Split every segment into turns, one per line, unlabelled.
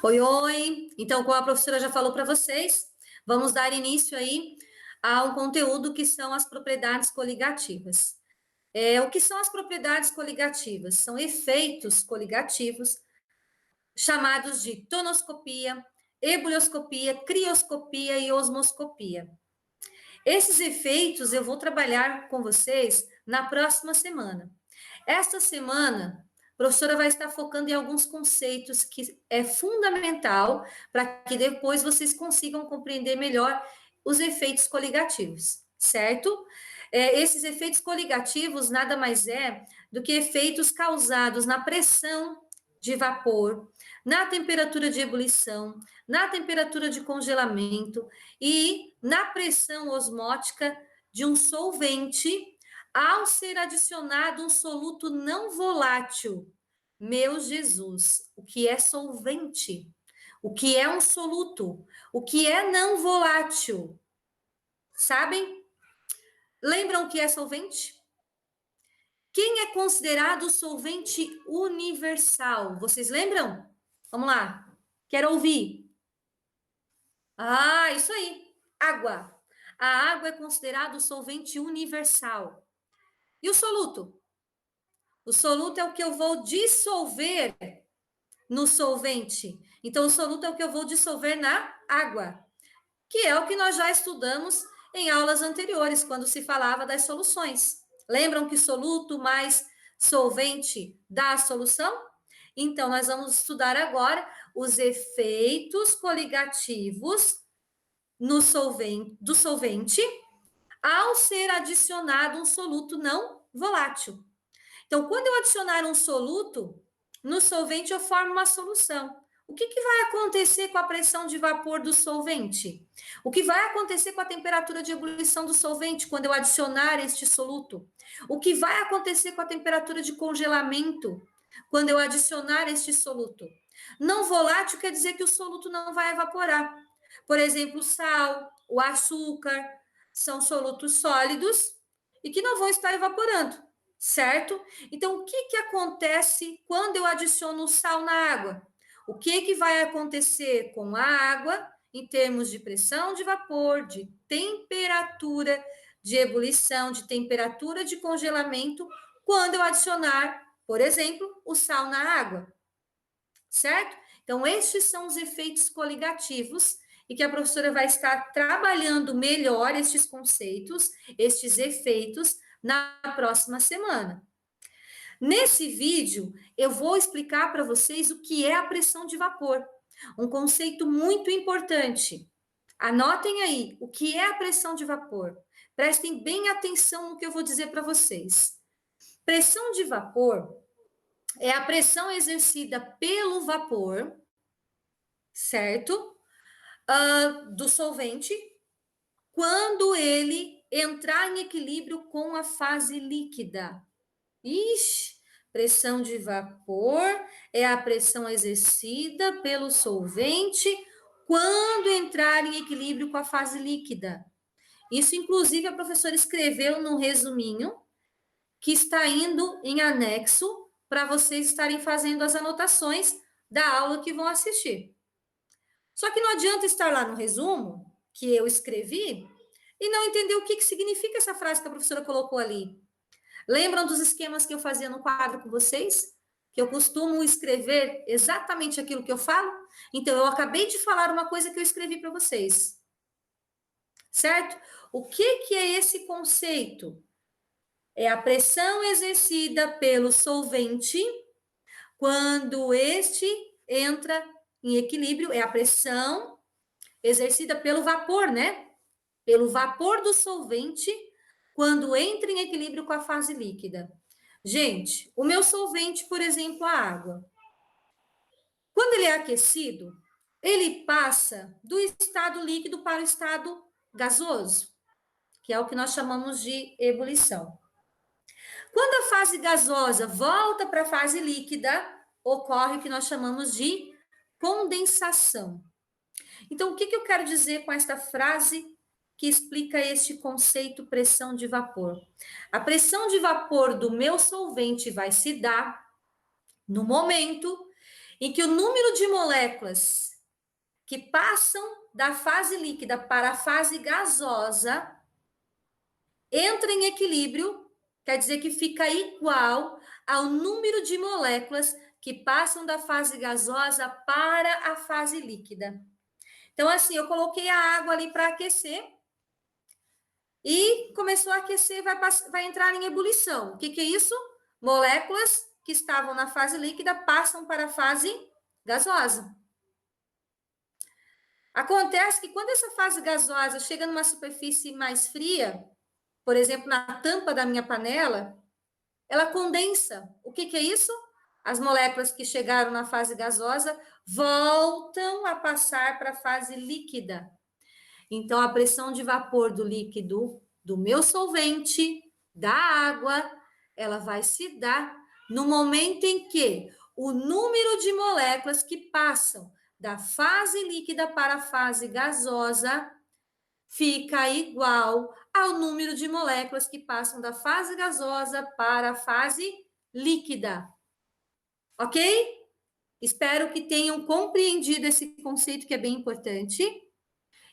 Oi, oi! Então, como a professora já falou para vocês, vamos dar início aí a um conteúdo que são as propriedades coligativas. O que são as propriedades coligativas? São efeitos coligativos chamados de tonoscopia, ebulioscopia, crioscopia e osmoscopia. Esses efeitos eu vou trabalhar com vocês na próxima semana. Esta semana, a professora vai estar focando em alguns conceitos que é fundamental para que depois vocês consigam compreender melhor os efeitos coligativos, certo? Esses efeitos coligativos nada mais é do que efeitos causados na pressão de vapor, na temperatura de ebulição, na temperatura de congelamento e na pressão osmótica de um solvente ao ser adicionado um soluto não volátil. Meu Jesus, o que é solvente? O que é um soluto? O que é não volátil? Sabem? Lembram o que é solvente? Quem é considerado solvente universal? Vocês lembram? Vamos lá. Quero ouvir. Ah, isso aí. Água. A água é considerado solvente universal. E o soluto? O soluto é o que eu vou dissolver no solvente. Então, o soluto é o que eu vou dissolver na água, que é o que nós já estudamos em aulas anteriores, quando se falava das soluções. Lembram que soluto mais solvente dá a solução? Então, nós vamos estudar agora os efeitos coligativos no solvente, do solvente ao ser adicionado um soluto não volátil. Então, quando eu adicionar um soluto no solvente, eu formo uma solução. O que vai acontecer com a pressão de vapor do solvente? O que vai acontecer com a temperatura de ebulição do solvente quando eu adicionar este soluto? O que vai acontecer com a temperatura de congelamento quando eu adicionar este soluto? Não volátil quer dizer que o soluto não vai evaporar. Por exemplo, o sal, o açúcar, são solutos sólidos e que não vão estar evaporando, certo? Então, o que acontece quando eu adiciono o sal na água? O que vai acontecer com a água em termos de pressão de vapor, de temperatura de ebulição, de temperatura de congelamento, quando eu adicionar, por exemplo, o sal na água, certo? Então, estes são os efeitos coligativos e que a professora vai estar trabalhando melhor estes conceitos, estes efeitos, na próxima semana. Nesse vídeo, eu vou explicar para vocês o que é a pressão de vapor, um conceito muito importante. Anotem aí, o que é a pressão de vapor? Prestem bem atenção no que eu vou dizer para vocês. Pressão de vapor é a pressão exercida pelo vapor, certo? Do solvente, quando ele entrar em equilíbrio com a fase líquida. Ixi, pressão de vapor é a pressão exercida pelo solvente quando entrar em equilíbrio com a fase líquida. Isso, inclusive, a professora escreveu num resuminho que está indo em anexo para vocês estarem fazendo as anotações da aula que vão assistir. Só que não adianta estar lá no resumo que eu escrevi e não entender o que significa essa frase que a professora colocou ali. Lembram dos esquemas que eu fazia no quadro com vocês? Que eu costumo escrever exatamente aquilo que eu falo? Então, eu acabei de falar uma coisa que eu escrevi para vocês. Certo? O que é esse conceito? É a pressão exercida pelo solvente quando este entra em equilíbrio, é a pressão exercida pelo vapor, né? Pelo vapor do solvente quando entra em equilíbrio com a fase líquida. Gente, o meu solvente, por exemplo, a água. Quando ele é aquecido, ele passa do estado líquido para o estado gasoso, que é o que nós chamamos de ebulição. Quando a fase gasosa volta para a fase líquida, ocorre o que nós chamamos de condensação. Então, o que eu quero dizer com esta frase que explica este conceito pressão de vapor? A pressão de vapor do meu solvente vai se dar no momento em que o número de moléculas que passam da fase líquida para a fase gasosa entra em equilíbrio, quer dizer que fica igual ao número de moléculas que passam da fase gasosa para a fase líquida. Então, assim, eu coloquei a água ali para aquecer e começou a aquecer, vai entrar em ebulição. O que é isso? Moléculas que estavam na fase líquida passam para a fase gasosa. Acontece que quando essa fase gasosa chega numa superfície mais fria, por exemplo, na tampa da minha panela, ela condensa. O que é isso? As moléculas que chegaram na fase gasosa voltam a passar para a fase líquida. Então, a pressão de vapor do líquido, do meu solvente, da água, ela vai se dar no momento em que o número de moléculas que passam da fase líquida para a fase gasosa fica igual ao número de moléculas que passam da fase gasosa para a fase líquida. Ok? Espero que tenham compreendido esse conceito que é bem importante.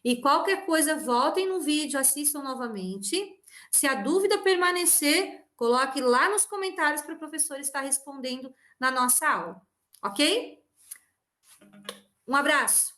E qualquer coisa, voltem no vídeo, assistam novamente. Se a dúvida permanecer, coloque lá nos comentários para o professor estar respondendo na nossa aula. Ok? Um abraço!